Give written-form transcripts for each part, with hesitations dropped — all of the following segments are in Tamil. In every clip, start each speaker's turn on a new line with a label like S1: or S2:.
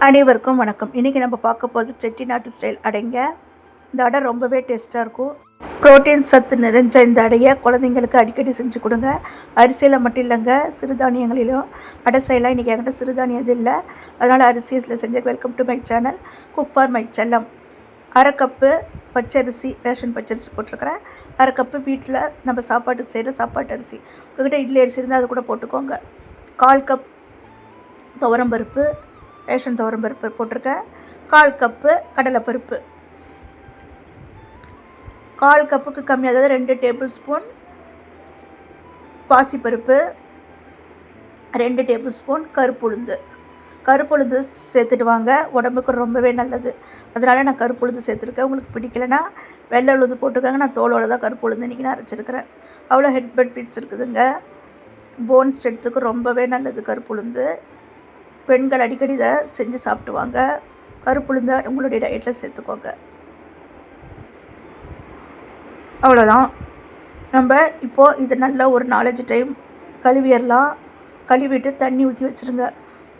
S1: அனைவருக்கும் வணக்கம். இன்றைக்கி நம்ம பார்க்க போகிறது செட்டிநாட்டு ஸ்டைல் அடைங்க. இந்த அடை ரொம்பவே டேஸ்ட்டாக இருக்கும். புரோட்டீன் சத்து நிறைஞ்ச இந்த அடையை குழந்தைங்களுக்கு அடிக்கடி செஞ்சு கொடுங்க. அரிசியில் மட்டும் இல்லைங்க, சிறுதானியங்களிலும் அடை செய்யலாம். இன்றைக்கி என்கிட்ட சிறுதானியம் இது இல்லை, அதனால் அரிசியில் செஞ்சு. Welcome to my channel cook for my செல்லம். அரை கப்பு பச்சரிசி, ரேஷன் பச்சரிசி போட்டிருக்கிறேன். அரை கப்பு வீட்டில் நம்ம சாப்பாட்டுக்கு செய்கிற சாப்பாட்டு அரிசி. உங்கள்கிட்ட இட்லி அரிசி இருந்தால் அது கூட போட்டுக்கோங்க. 1/4 கப் துவரம்பருப்பு, ரேஷன் துவரம்பருப்பு போட்டிருக்கேன். 1/4 கப்பு கடலைப்பருப்பு, 1/4 கப்புக்கு கம்மி, அதாவது 2 டேபிள் ஸ்பூன் பாசிப்பருப்பு, 2 டேபிள் ஸ்பூன் கருப்புளுந்து சேர்த்துட்டு வாங்க. உடம்புக்கு ரொம்பவே நல்லது, அதனால் நான் கருப்புளுந்து சேர்த்துருக்கேன். உங்களுக்கு பிடிக்கலைன்னா வெள்ளை உளுந்து போட்டுக்கோங்க. நான் தோலோடு தான் கருப்புளுந்து இன்றைக்கி நான் அரைச்சிருக்கிறேன். அவ்வளோ ஹெல்த் பெனிஃபிட்ஸ் இருக்குதுங்க. போன் ஸ்ட்ரென்த்துக்கு ரொம்பவே நல்லது கருப்புளுந்து. பெண்கள் அடிக்கடி இதை செஞ்சு சாப்பிட்டுவாங்க. கருப்புளுந்தை உங்களுடைய டயட்டில் சேர்த்துக்கோங்க. அவ்வளோதான். நம்ம இப்போது இது நல்லா ஒரு 4-5 டைம் கழுவிடலாம். கழுவிட்டு தண்ணி ஊற்றி வச்சுருங்க.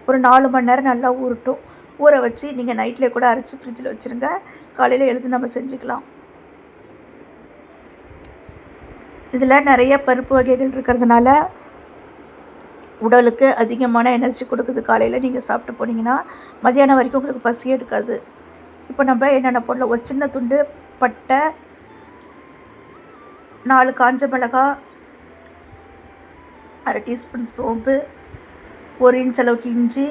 S1: ஒரு 4 மணி நேரம் நல்லா ஊறட்டும். ஊற வச்சு நீங்கள் நைட்லேயே கூட அரைச்சி ஃப்ரிட்ஜில் வச்சுருங்க. காலையில் எழுந்து நம்ம செஞ்சுக்கலாம். இதில் நிறைய பருப்பு வகைகள் இருக்கிறதுனால உடலுக்கு அதிகமான எனர்ஜி கொடுக்குது. காலையில் நீங்கள் சாப்பிட்டு போனீங்கன்னா மதியானம் வரைக்கும் உங்களுக்கு பசி எடுக்காது. இப்போ நம்ம என்னென்ன போடலாம்? ஒரு சின்ன துண்டு பட்டை, 4 காஞ்ச மிளகாய், அரை டீஸ்பூன் சோம்பு, 1 இன்ச் அளவுக்கு இஞ்சி,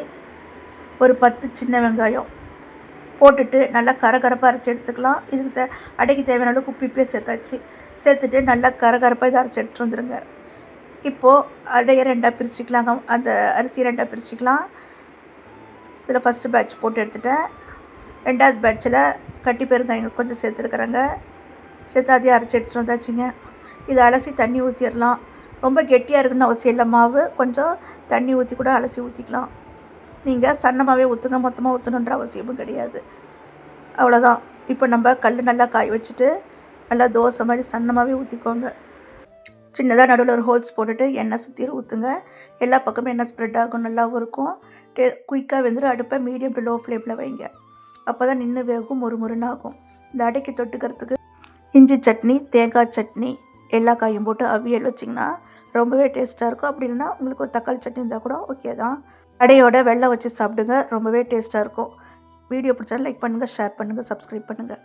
S1: ஒரு 10 சின்ன வெங்காயம் போட்டுட்டு நல்லா கரகரப்பாக அரைச்சி எடுத்துக்கலாம். இதுக்கு அடைக்கு தேவையான அளவுக்கு உப்பிப்பே சேர்த்துட்டு நல்லா கரகரப்பாக இதை அரைச்சி எடுத்துட்டு வந்துடுங்க. இப்போது அடையை 2ஆக பிரிச்சுக்கலாங்க. அந்த அரிசி 2ஆக பிரிச்சுக்கலாம். இதில் ஃபஸ்ட்டு பேட்ச் போட்டு எடுத்துட்டேன். 2ஆவது பேட்சில் கட்டி பெருங்காயம் கொஞ்சம் சேர்த்துருக்குறேங்க. சேர்த்து அதையும் அரைச்சி எடுத்துகிட்டு வந்தாச்சுங்க. இதை அலசி தண்ணி ஊற்றிடலாம். ரொம்ப கெட்டியாக இருக்குன்னு அவசியம் இல்லை. மாவு கொஞ்சம் தண்ணி ஊற்றி கூட அலசி ஊற்றிக்கலாம். நீங்கள் சன்னமாகவே ஊற்றுங்க, மொத்தமாக ஊற்றணுன்ற அவசியமும் கிடையாது. அவ்வளோதான். இப்போ நம்ம கல் நல்லா காய வச்சுட்டு நல்லா தோசை மாதிரி சன்னமாகவே ஊற்றிக்கோங்க. சின்னதாக நடுவில் ஒரு ஹோல்ஸ் போட்டுட்டு எண்ணெய் சுற்றி ஊற்றுங்க. எல்லா பக்கமும் எண்ணெய் ஸ்ப்ரெட் ஆகும், நல்லாவும் இருக்கும். குயிக்காக வெந்துடும். அடுப்பை மீடியம் டு லோ ஃப்ளேமில் வைங்க. அப்போ தான் நின்று வேகும், முறுமுறுன்னு ஆகும். இந்த அடைக்கு தொட்டுக்கிறதுக்கு இஞ்சி சட்னி, தேங்காய் சட்னி, எல்லா காயும் போட்டு அவியல் வச்சிங்கன்னா ரொம்பவே டேஸ்ட்டாக இருக்கும். அப்படி இல்லைன்னா உங்களுக்கு ஒரு தக்காளி சட்னி இருந்தால் கூட ஓகே தான். அடையோட வெள்ளை வச்சு சாப்பிடுங்க, ரொம்பவே டேஸ்ட்டாக இருக்கும். வீடியோ பிடிச்சா லைக் பண்ணுங்கள், ஷேர் பண்ணுங்கள், சப்ஸ்கிரைப் பண்ணுங்கள்.